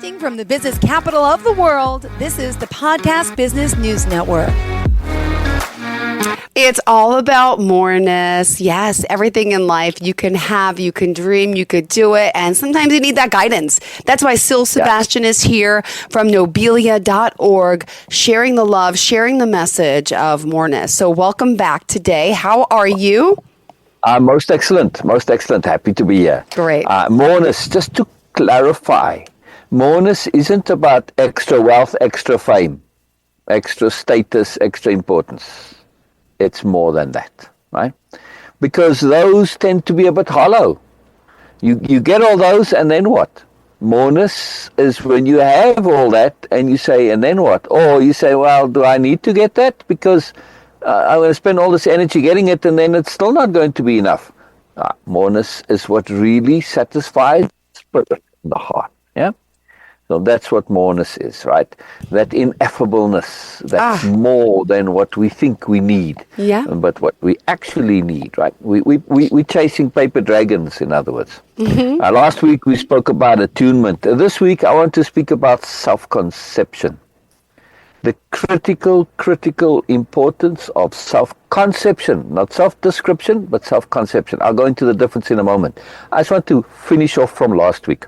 Broadcasting from the business capital of the world, this is the Podcast Business News Network. It's all about moreness. Yes, everything in life you can have, you can dream, you could do it. And sometimes you need that guidance. That's why Sabastian is here from nobelia.org, sharing the love, sharing the message of moreness. So welcome back today. How are you? Most excellent. Most excellent. Happy to be here. Great. Moreness, just to clarify, moreness isn't about extra wealth, extra fame, extra status, extra importance. It's more than that, right? Because those tend to be a bit hollow. You get all those, and then what? Moreness is when you have all that, and you say, and then what? Or you say, well, do I need to get that? Because I'm going to spend all this energy getting it, and then it's still not going to be enough. Moreness is what really satisfies the spirit, the heart, yeah? So that's what moreness is, right? That ineffableness, that's more than what we think we need, but what we actually need, right? We're chasing paper dragons, in other words. Mm-hmm. Last week we spoke about attunement. This week I want to speak about self-conception. The critical importance of self-conception, not self-description, but self-conception. I'll go into the difference in a moment. I just want to finish off from last week.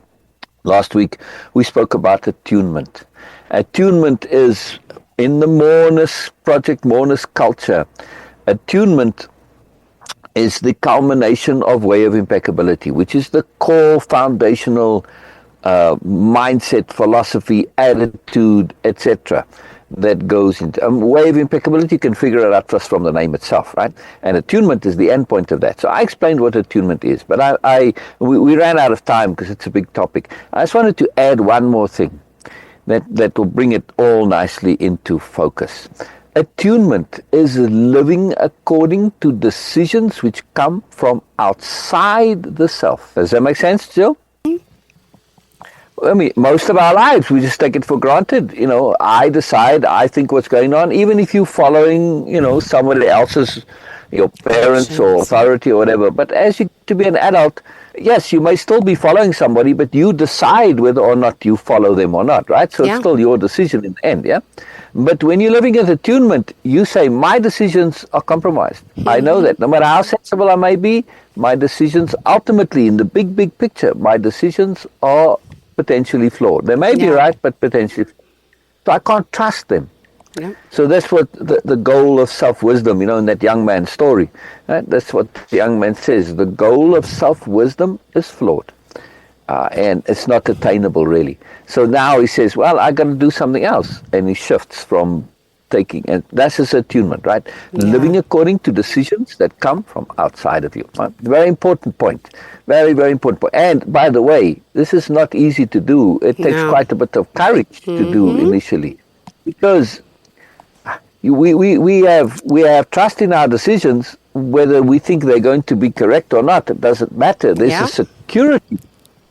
Last week, we spoke about attunement. Attunement is, in the moreness project, moreness culture, attunement is the culmination of way of impeccability, which is the core foundational mindset, philosophy, attitude, etc. that goes into way of impeccability. You can figure it out just from the name itself, right? And attunement is the end point of that. So I explained what attunement is, but we ran out of time because it's a big topic. I just wanted to add one more thing that will bring it all nicely into focus. Attunement is living according to decisions which come from outside the self. Does that make sense, Jill? I mean, most of our lives, we just take it for granted. You know, I decide, I think what's going on, even if you're following, somebody else's, your parents or authority or whatever. But as you to be an adult, yes, you may still be following somebody, but you decide whether or not you follow them or not, right? So it's still your decision in the end, yeah? But when you're living at attunement, you say, my decisions are compromised. Mm-hmm. I know that. No matter how sensible I may be, my decisions, ultimately, in the big picture, my decisions are potentially flawed. They may be right, but potentially. So I can't trust them. Yeah. So that's what the goal of self-wisdom, in that young man's story. Right? That's what the young man says. The goal of self-wisdom is flawed. And it's not attainable, really. So now he says, well, I got to do something else. And he shifts from taking, and that's his attunement, right? Yeah. Living according to decisions that come from outside of you. Right? Very important point. Very, very important point. And by the way, this is not easy to do. It takes quite a bit of courage to do initially, because we have trust in our decisions, whether we think they're going to be correct or not. It doesn't matter. There's a security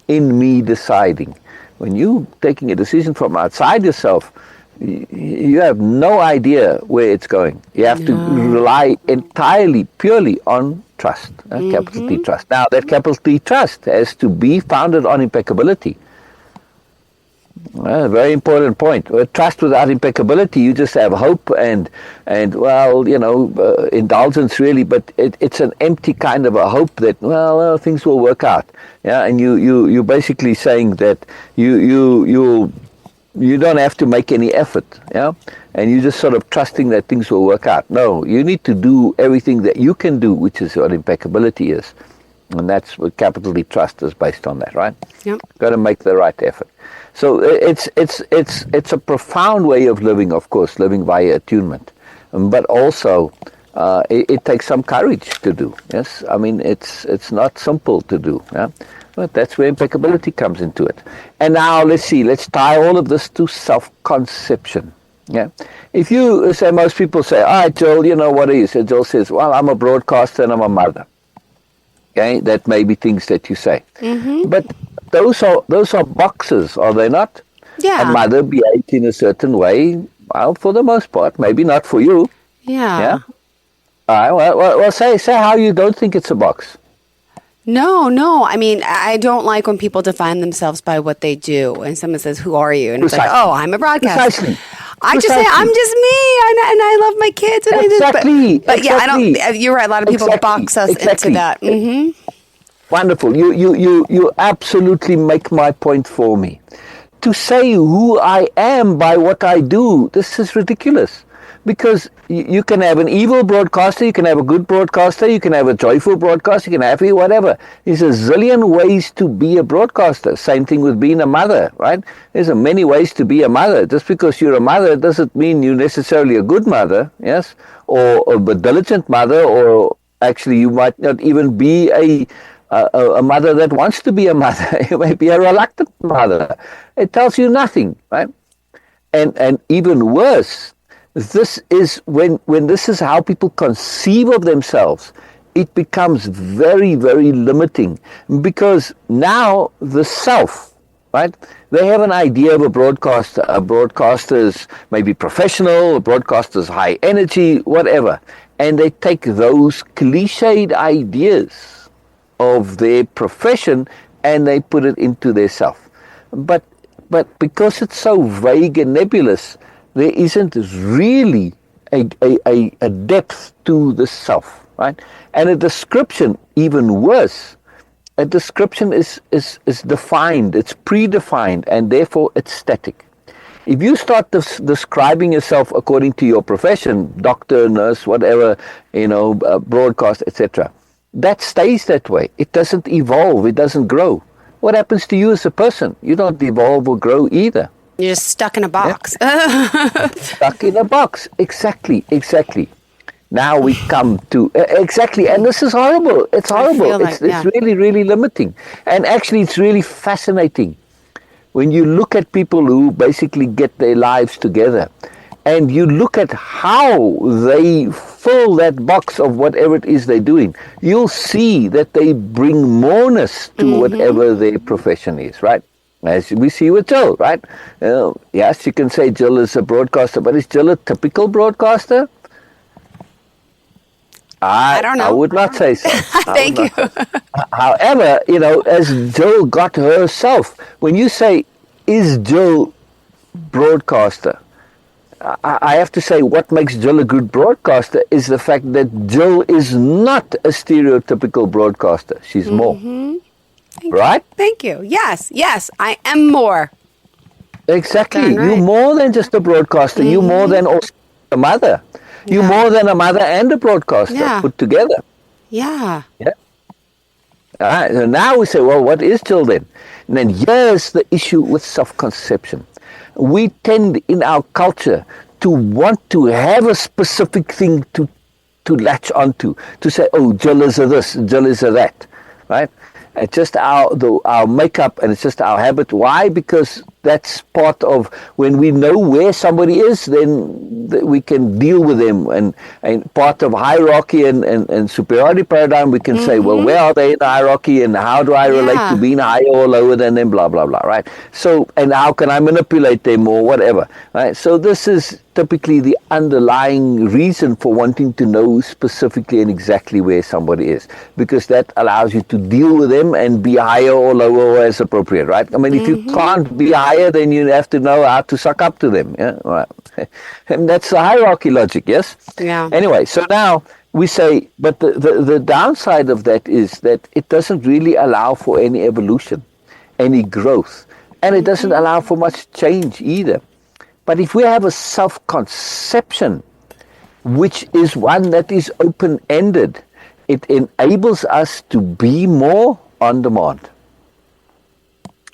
in me deciding. When you're taking a decision from outside yourself, you have no idea where it's going. You have to rely entirely, purely on trust, capital T trust. Now, that capital T trust has to be founded on impeccability. A very important point. Trust without impeccability, you just have hope and indulgence, really, but it's an empty kind of a hope that, well, things will work out. Yeah, and you're basically saying that you don't have to make any effort, yeah? And you're just sort of trusting that things will work out. No, you need to do everything that you can do, which is what impeccability is. And that's what capital D trust is based on that, right? Yep. Got to make the right effort. So it's a profound way of living, of course, living via attunement. But also, it takes some courage to do, yes? I mean, it's not simple to do, yeah? But that's where impeccability comes into it. And now let's tie all of this to self-conception. Yeah. If you say, most people say, all right, Joel, what are you? So Joel says, well, I'm a broadcaster and I'm a mother. Okay, that may be things that you say. Mm-hmm. But those are boxes, are they not? Yeah. A mother behaves in a certain way, well, for the most part, maybe not for you. Yeah. Yeah. All right, well say how you don't think it's a box. No. I mean, I don't like when people define themselves by what they do. And someone says, "Who are you?" And it's like, "Oh, I'm a broadcaster." Precisely. I just say, "I'm just me, and I love my kids." And Exactly. But yeah, I don't. You're right. A lot of people box us into that. Mm-hmm. Wonderful. You absolutely make my point for me. To say who I am by what I do, this is ridiculous. Because you can have an evil broadcaster, you can have a good broadcaster, you can have a joyful broadcaster, you can have whatever. There's a zillion ways to be a broadcaster. Same thing with being a mother, right? There's many ways to be a mother. Just because you're a mother doesn't mean you're necessarily a good mother, yes? Or a diligent mother, or actually you might not even be a mother that wants to be a mother. You may be a reluctant mother. It tells you nothing, right? And even worse, this is when this is how people conceive of themselves, it becomes very, very limiting, because now the self, right? They have an idea of a broadcaster. A broadcaster is maybe professional, a broadcaster is high energy, whatever. And they take those cliched ideas of their profession and they put it into their self. But because it's so vague and nebulous, there isn't really a depth to the self, right? And a description, even worse, a description is defined, it's predefined, and therefore it's static. If you start describing yourself according to your profession, doctor, nurse, whatever, broadcast, etc., that stays that way. It doesn't evolve, it doesn't grow. What happens to you as a person? You don't evolve or grow either. You're just stuck in a box. Yeah. Stuck in a box. Exactly. Now we come to exactly, and this is horrible. It's horrible. It's really, really limiting. And actually, it's really fascinating when you look at people who basically get their lives together, and you look at how they fill that box of whatever it is they're doing. You'll see that they bring moreness to whatever their profession is, right? As we see with Jill, right? Yes, you can say Jill is a broadcaster, but is Jill a typical broadcaster? I don't know. I would not say so. Thank you. However, as Jill got herself, when you say, is Jill broadcaster? I have to say what makes Jill a good broadcaster is the fact that Jill is not a stereotypical broadcaster. She's more. Right? Thank you. Yes, I am more. Exactly. Right. You're more than just a broadcaster. You're more than also a mother. You're more than a mother and a broadcaster put together. Yeah. All right. So now we say, well, what is Jill then? And then here's the issue with self-conception. We tend in our culture to want to have a specific thing to latch onto, to say, oh, Jill is a this, Jill is a that, right? It's just our makeup, and it's just our habit. Why? Because that's part of when we know where somebody is, then we can deal with them. And part of hierarchy and superiority paradigm, we can say, well, where are they in the hierarchy, and how do I relate to being higher or lower than them, blah, blah, blah, right? So, and how can I manipulate them or whatever, right? So this is typically the underlying reason for wanting to know specifically and exactly where somebody is, because that allows you to deal with them and be higher or lower as appropriate, right? I mean, if you can't be higher, then you have to know how to suck up to them, right? And that's the hierarchy logic, yes? Yeah. Anyway, so now we say, but the downside of that is that it doesn't really allow for any evolution, any growth, and it doesn't allow for much change either. But if we have a self-conception, which is one that is open-ended, it enables us to be more on demand.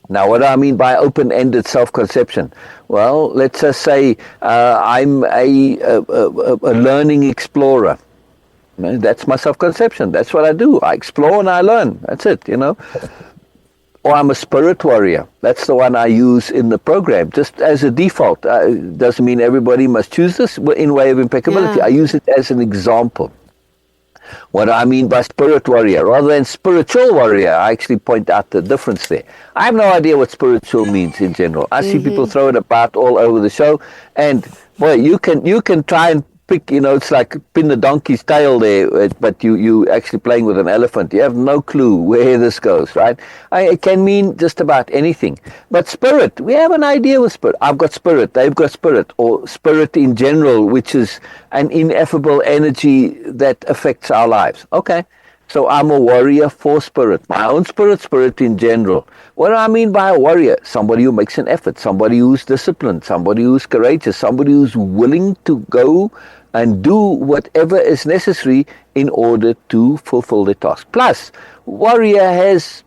Now, what do I mean by open-ended self-conception? Well, let's just say I'm a learning explorer. That's my self-conception. That's what I do. I explore and I learn. That's it, Or I'm a spirit warrior. That's the one I use in the program, just as a default. Doesn't mean everybody must choose this in way of impeccability. I use it as an example. What I mean by spirit warrior, rather than spiritual warrior, I actually point out the difference there. I have no idea what spiritual means in general. I see people throw it about all over the show, and boy, you can try and pick, it's like pin the donkey's tail there, but you actually playing with an elephant. You have no clue where this goes, right? It can mean just about anything. But spirit, we have an idea with spirit. I've got spirit, they've got spirit, or spirit in general, which is an ineffable energy that affects our lives. Okay. So I'm a warrior for spirit, my own spirit in general. What do I mean by a warrior? Somebody who makes an effort, somebody who's disciplined, somebody who's courageous, somebody who's willing to go and do whatever is necessary in order to fulfill the task. Plus, warrior has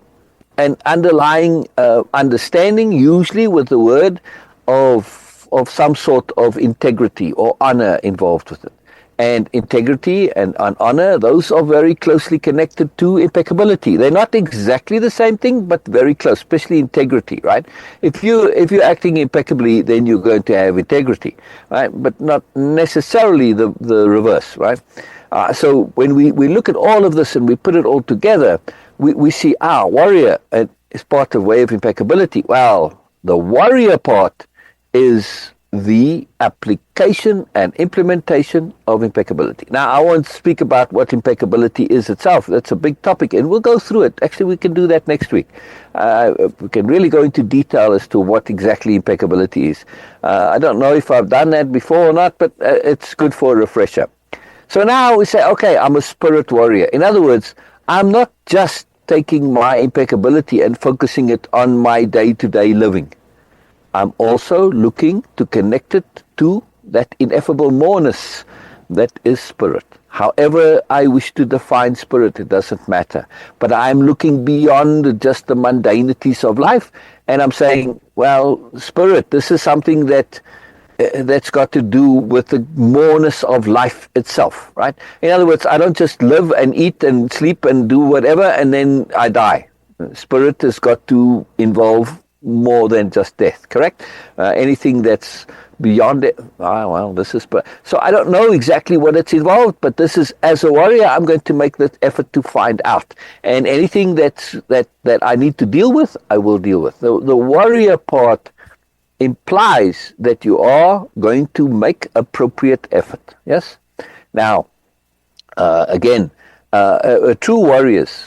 an underlying understanding, usually with the word of some sort of integrity or honor involved with it. And integrity and honor, those are very closely connected to impeccability. They're not exactly the same thing, but very close, especially integrity, right? If you're acting impeccably, then you're going to have integrity, right? But not necessarily the reverse, right? So when we look at all of this and we put it all together, we see, warrior is part of way of impeccability. Well, the warrior part is the application and implementation of impeccability. Now, I won't speak about what impeccability is itself. That's a big topic, and we'll go through it. Actually, we can do that next week. We can really go into detail as to what exactly impeccability is. I don't know if I've done that before or not, but it's good for a refresher. So now we say, okay, I'm a spirit warrior. In other words, I'm not just taking my impeccability and focusing it on my day-to-day living. I'm also looking to connect it to that ineffable moreness that is spirit. However I wish to define spirit, it doesn't matter. But I'm looking beyond just the mundanities of life, and I'm saying, well, spirit, this is something that's got to do with the moreness of life itself, right? In other words, I don't just live and eat and sleep and do whatever and then I die. Spirit has got to involve more than just death, correct? Anything that's beyond it, this is... So I don't know exactly what it's involved, but this is, as a warrior, I'm going to make that effort to find out. And anything that I need to deal with, I will deal with. The warrior part implies that you are going to make appropriate effort, yes? Now, again, a true warriors,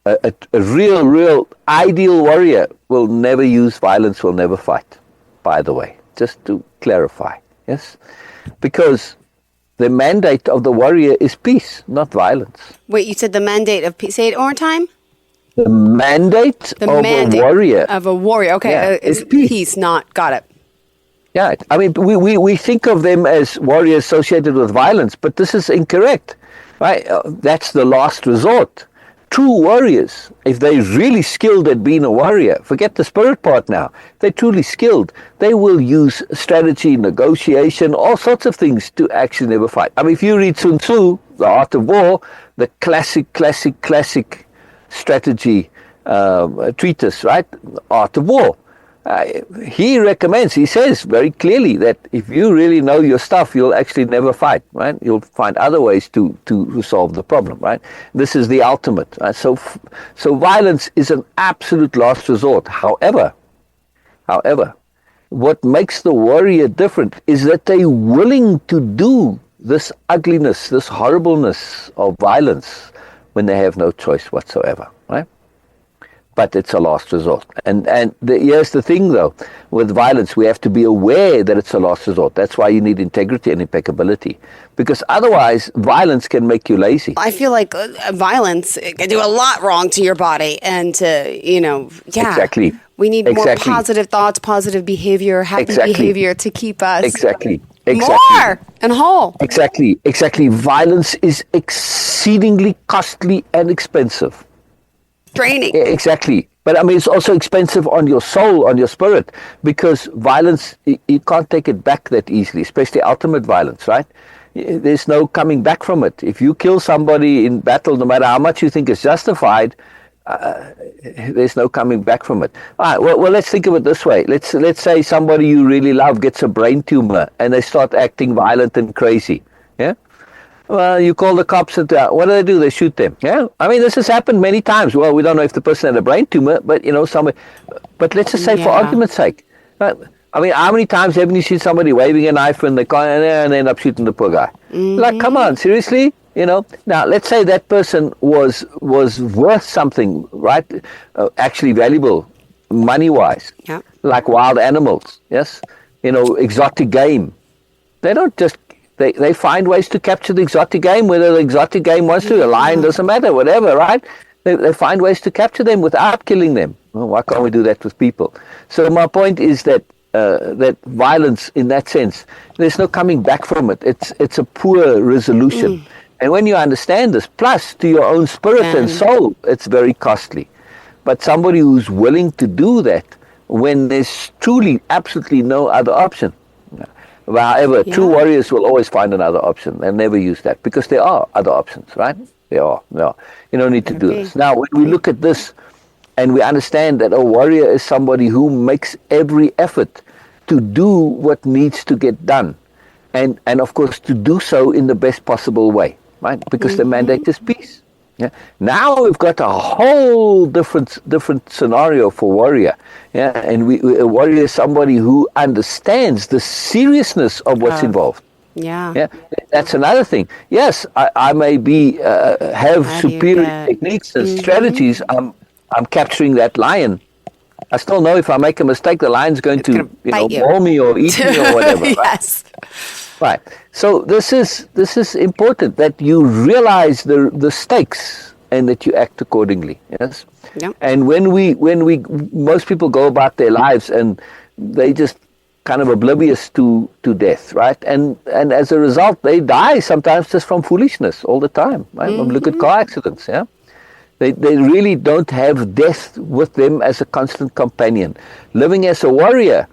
a real ideal warrior will never use violence, will never fight, by the way, just to clarify, yes? Because the mandate of the warrior is peace, not violence. Wait, you said the mandate of peace. Say it one more time. The mandate of a warrior. Of a warrior, okay. Yeah, is peace, not, got it. Yeah, I mean, we think of them as warriors associated with violence, but this is incorrect, right? That's the last resort. True warriors, if they're really skilled at being a warrior, forget the spirit part now, they're truly skilled, they will use strategy, negotiation, all sorts of things to actually never fight. I mean, if you read Sun Tzu, The Art of War, the classic strategy treatise, right? Art of War. He says very clearly that if you really know your stuff, you'll actually never fight, right? You'll find other ways to solve the problem, right? This is the ultimate. Right? So violence is an absolute last resort. However, what makes the warrior different is that they're willing to do this ugliness, this horribleness of violence when they have no choice whatsoever, right? But it's a last resort. And here's the thing, though. With violence, we have to be aware that it's a last resort. That's why you need integrity and impeccability. Because otherwise, violence can make you lazy. I feel like violence can do a lot wrong to your body. And, Exactly. We need more positive thoughts, positive behavior, happy behavior to keep us more and whole. Exactly. Violence is exceedingly costly and expensive. Draining. Exactly. But I mean, it's also expensive on your soul, on your spirit, because violence, you can't take it back that easily, especially ultimate violence, right? There's no coming back from it. If you kill somebody in battle, no matter how much you think is justified, there's no coming back from it. All right, well, let's think of it this way. Let's say somebody you really love gets a brain tumor and they start acting violent and crazy. Yeah? Well, you call the cops and what do? They shoot them. Yeah, I mean, this has happened many times. Well, we don't know if the person had a brain tumor, but somebody. But let's just say, for argument's sake, I mean, how many times haven't you seen somebody waving a knife and they end up shooting the poor guy? Like, come on, seriously? You know, now let's say that person was worth something, right? Actually valuable, money-wise, like wild animals, yes? You know, exotic game. They don't just, they find ways to capture the exotic game, whether the exotic game wants to, a lion, doesn't matter, whatever, right? They find ways to capture them without killing them. Well, why can't we do that with people? So my point is that that violence, in that sense, there's no coming back from it. It's a poor resolution. And when you understand this, plus to your own spirit and soul, it's very costly. But somebody who's willing to do that when there's truly, absolutely no other option. However, true warriors will always find another option. They'll never use that because there are other options, right? There are. No, you don't need to do this. Now, when we look at this and we understand that a warrior is somebody who makes every effort to do what needs to get done. And of course, to do so in the best possible way. Right, because the mandate is peace. Yeah. Now we've got a whole different scenario for warrior. Yeah, and a warrior is somebody who understands the seriousness of what's involved. Yeah, that's another thing. Yes, I may be have superior techniques and strategies. I'm capturing that lion. I still know if I make a mistake, the lion's going to maul me or eat me or whatever. Yes. Right. So this is important that you realize the stakes and that you act accordingly. Yes. Yep. And when most people go about their lives and they just kind of oblivious to death, right? And as a result, they die sometimes just from foolishness all the time. Right? Look at car accidents. Yeah. They really don't have death with them as a constant companion. Living as a warrior,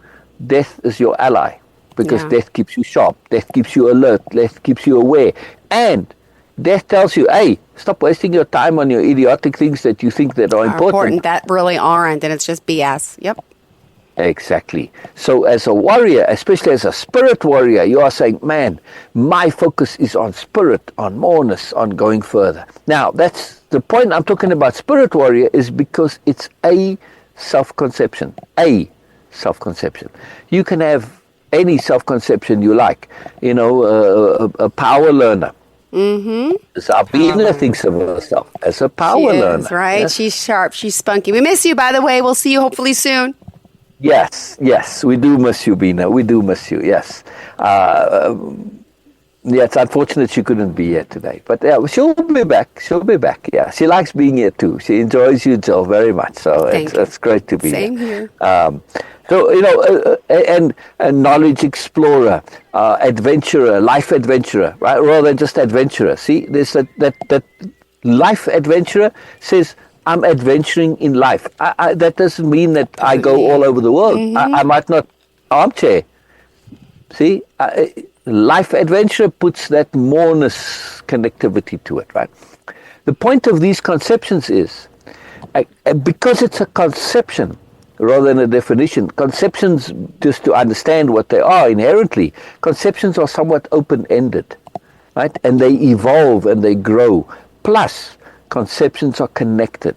death is your ally. Because death keeps you sharp, death keeps you alert, death keeps you aware. And death tells you, hey, stop wasting your time on your idiotic things that you think that are important. That really aren't, and it's just BS. Yep. Exactly. So as a warrior, especially as a spirit warrior, you are saying, man, my focus is on spirit, on moreness, on going further. Now, that's the point I'm talking about spirit warrior is because it's a self-conception. You can have any self-conception you like, a power learner. Sabina thinks of herself as a power learner. Right? Yes. She's sharp. She's spunky. We miss you, by the way. We'll see you hopefully soon. Yes, we do miss you, Bina. We do miss you, yes. It's unfortunate she couldn't be here today. But she'll be back. Yeah, she likes being here too. She enjoys you, Jill, very much. So it's great to be here. Same here. So, and knowledge explorer, adventurer, life adventurer, right? Rather than just adventurer. See, there's that life adventurer says, I'm adventuring in life. That doesn't mean that I go all over the world. I might not armchair. See, life adventurer puts that moreness connectivity to it, right? The point of these conceptions is, because it's a conception, rather than a definition. Conceptions, just to understand what they are inherently, conceptions are somewhat open-ended, right? And they evolve and they grow. Plus, conceptions are connected.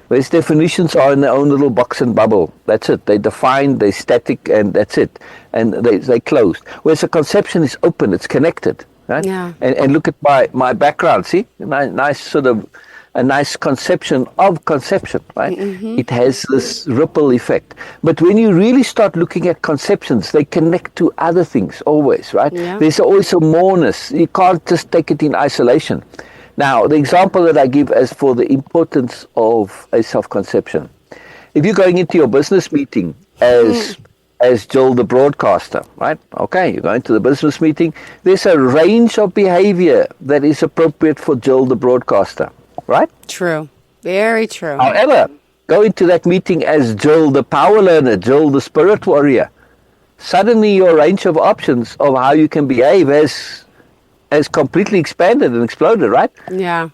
Whereas definitions are in their own little box and bubble. That's it. They define, they're static, and that's it. And they closed. Whereas a conception is open, it's connected, right? Yeah. And look at my background, see? Nice sort of a nice conception of conception, right? It has this ripple effect. But when you really start looking at conceptions, they connect to other things always, right? Yeah. There's always a moreness. You can't just take it in isolation. Now, the example that I give as for the importance of a self-conception. If you're going into your business meeting as Jill the broadcaster, right? Okay, you're going to the business meeting. There's a range of behavior that is appropriate for Jill the broadcaster. Right? True. Very true. However, go into that meeting as Jill the power learner, Jill the spirit warrior. Suddenly your range of options of how you can behave has completely expanded and exploded, right? Yeah,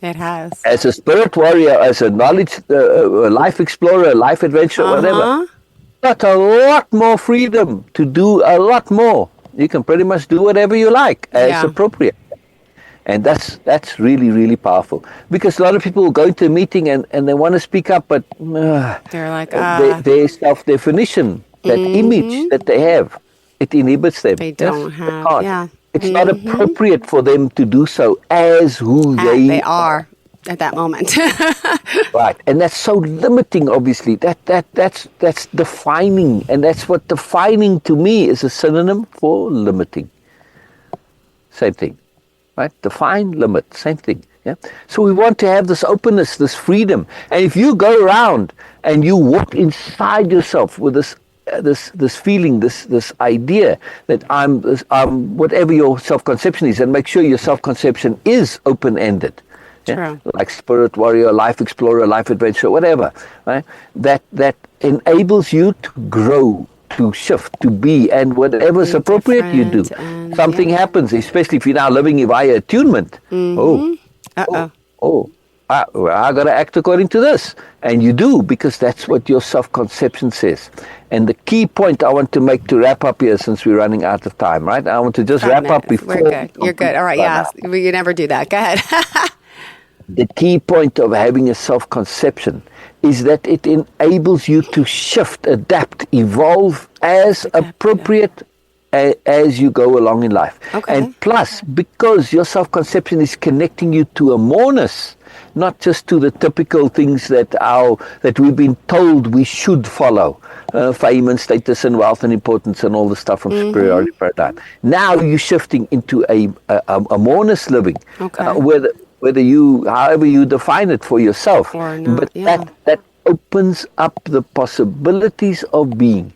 it has. As a spirit warrior, as a knowledge, life explorer, life adventurer, whatever. Got a lot more freedom to do a lot more. You can pretty much do whatever you like as appropriate. And that's really, really powerful. Because a lot of people will go into a meeting and they want to speak up, but they're like, their self-definition that image that they have, it inhibits them. They don't have, they can't. yeah. It's not appropriate for them to do so as who They are at that moment. Right, and that's so limiting. Obviously, that's defining, and that's what defining to me is a synonym for limiting. Same thing, right? Define, limit, same thing. Yeah. So we want to have this openness, this freedom, and if you go around and you walk inside yourself with this feeling, this idea that I'm whatever your self-conception is, and make sure your self-conception is open-ended. Yeah? Like spirit warrior, life explorer, life adventure, whatever, right? That enables you to grow, to shift, to be, and whatever's appropriate you do. Something happens, especially if you're now living via attunement. I got to act according to this. And you do, because that's what your self-conception says. And the key point I want to make to wrap up here, since we're running out of time, right? I want to just wrap up before... We're good. You're good. All right, yeah. You never do that. Go ahead. The key point of having a self-conception is that it enables you to shift, adapt, evolve as appropriate as you go along in life. Okay. And plus, because your self-conception is connecting you to a moreness, not just to the typical things that we've been told we should follow, fame and status and wealth and importance and all the stuff from superiority paradigm. Now you're shifting into a moreness living, whether you, however you define it for yourself, but that opens up the possibilities of being,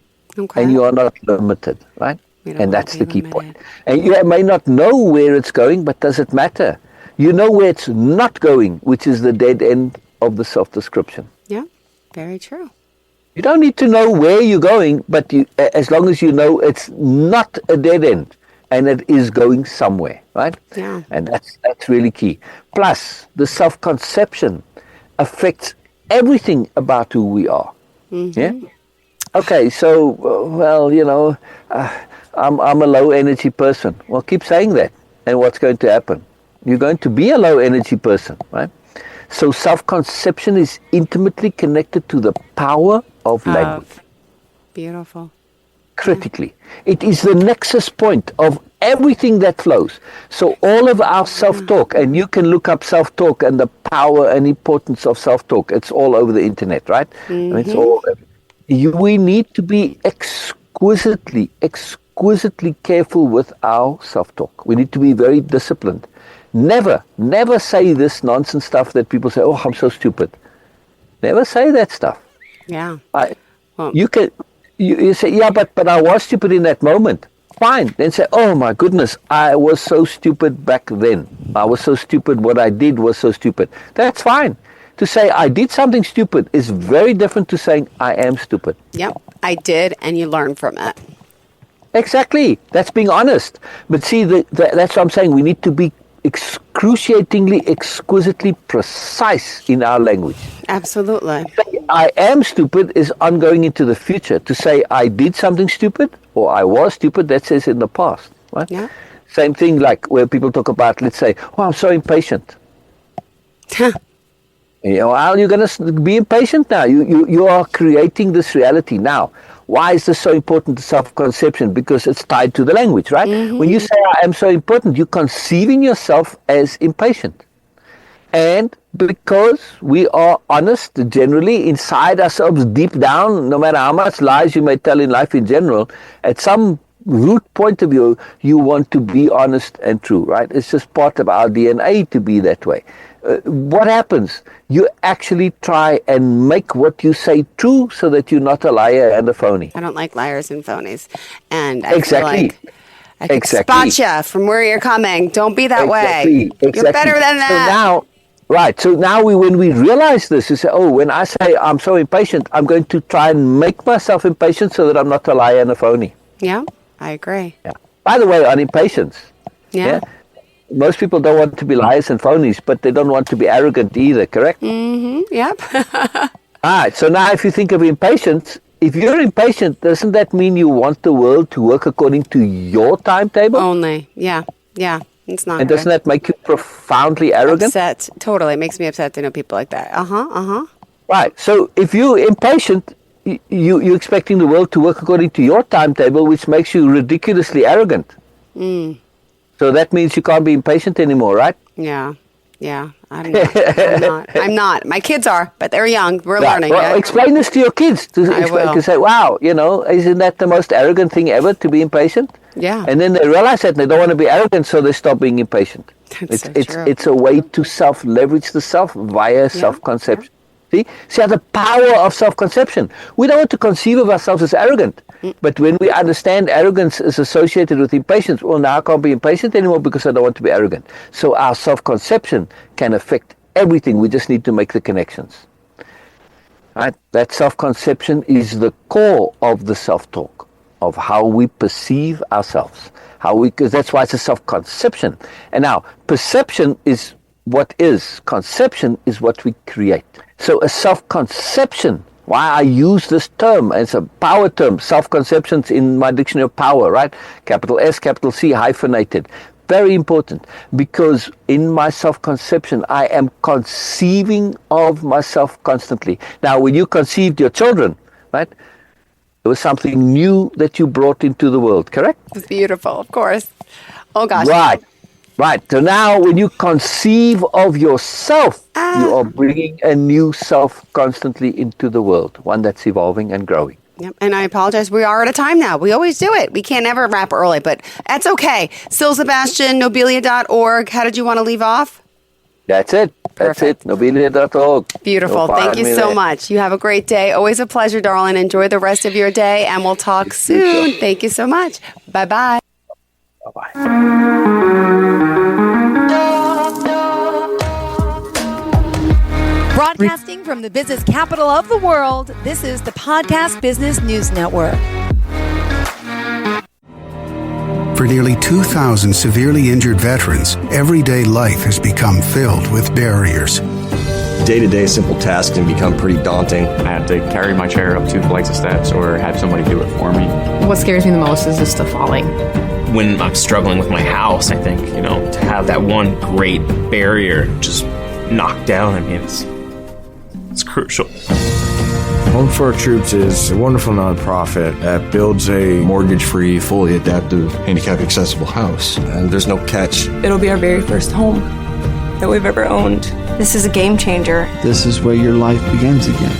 and you are not limited, right? And that's the key point. And you may not know where it's going, but does it matter? You know where it's not going, which is the dead end of the self-description. Yeah, very true. You don't need to know where you're going, but as long as you know it's not a dead end, and it is going somewhere, right? Yeah. And that's really key. Plus, the self-conception affects everything about who we are. Yeah. Okay, so I'm a low energy person. Well, keep saying that, and what's going to happen? You're going to be a low energy person, right? So self-conception is intimately connected to the power of language. Beautiful. Critically. It is the nexus point of everything that flows. So all of our self-talk, and you can look up self-talk and the power and importance of self-talk. It's all over the internet, right? And it's all. We need to be exquisitely careful with our self-talk. We need to be very disciplined. Never say this nonsense stuff that people say, oh, I'm so stupid. Never say that stuff. Yeah. You say, yeah, but I was stupid in that moment. Fine. Then say, oh my goodness, I was so stupid back then. I was so stupid. What I did was so stupid. That's fine. To say I did something stupid is very different to saying I am stupid. Yep, I did, and you learn from it. Exactly. That's being honest. But see, that's what I'm saying. We need to be excruciatingly, exquisitely precise in our language. Absolutely. To say I am stupid is ongoing into the future. To say I did something stupid or I was stupid, that says in the past. Right? Yeah. Same thing like where people talk about, let's say, oh, I'm so impatient. Well, you're going to be impatient now. You are creating this reality now. Why is this so important to self-conception? Because it's tied to the language, right? When you say I am so important, you're conceiving yourself as impatient. And because we are honest, generally, inside ourselves, deep down, no matter how much lies you may tell in life in general, at some root point of view, you want to be honest and true, right? It's just part of our DNA to be that way. What happens? You actually try and make what you say true so that you're not a liar and a phony. I don't like liars and phonies. And I feel like I can spot you from where you're coming. Don't be that way. You're better than that. So now when we realize this, we say, oh, when I say I'm so impatient, I'm going to try and make myself impatient so that I'm not a liar and a phony. Yeah, I agree. Yeah. By the way, on impatience. Yeah. Most people don't want to be liars and phonies, but they don't want to be arrogant either, correct? Yep. All right, so now if you think of impatience, if you're impatient, doesn't that mean you want the world to work according to your timetable? Only, yeah. It's not. And doesn't that make you profoundly arrogant? Upset. Totally. It makes me upset to know people like that. Right, so if you're impatient, you're expecting the world to work according to your timetable, which makes you ridiculously arrogant. So that means you can't be impatient anymore, right? Yeah. I'm not. My kids are, but they're young. We're learning. Well, explain this to your kids. To say, wow, isn't that the most arrogant thing ever, to be impatient? Yeah. And then they realize that and they don't want to be arrogant, so they stop being impatient. It's a way to leverage the self via self-conception. See the power of self-conception. We don't want to conceive of ourselves as arrogant, but when we understand arrogance is associated with impatience, well, now I can't be impatient anymore because I don't want to be arrogant. So our self-conception can affect everything. We just need to make the connections. Right? That self-conception is the core of the self-talk, of how we perceive ourselves. Because that's why it's a self-conception. And now, perception is what is. Conception is what we create. So a self-conception, why I use this term, it's a power term, self-conceptions in my dictionary of power, right? Capital S, capital C, hyphenated. Very important, because in my self-conception, I am conceiving of myself constantly. Now, when you conceived your children, right, it was something new that you brought into the world, correct? It's beautiful, of course. Oh, gosh. Right. So now when you conceive of yourself, you are bringing a new self constantly into the world, one that's evolving and growing. Yep. And I apologize. We are out of time now. We always do it. We can't ever wrap early, but that's okay. Still Sabastian, nobilia.org. How did you want to leave off? That's it. Perfect. Nobilia.org. Beautiful. Thank you so much. You have a great day. Always a pleasure, darling. Enjoy the rest of your day, and we'll talk soon. Thank you so much. Bye-bye. Bye-bye. Broadcasting from the business capital of the world, this is the Podcast Business News Network. For nearly 2,000 severely injured veterans, everyday life has become filled with barriers. Day-to-day simple tasks can become pretty daunting. I have to carry my chair up 2 flights of steps or have somebody do it for me. What scares me the most is just the falling. When I'm struggling with my house, I think, to have that one great barrier just knocked down, it's crucial. Home for Our Troops is a wonderful nonprofit that builds a mortgage-free, fully adaptive, handicap-accessible house. And there's no catch. It'll be our very first home that we've ever owned. This is a game changer. This is where your life begins again.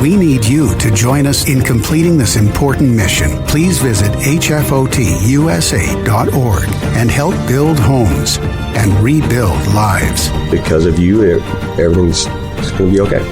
We need you to join us in completing this important mission. Please visit hfotusa.org and help build homes and rebuild lives. Because of you, everything's going to be okay.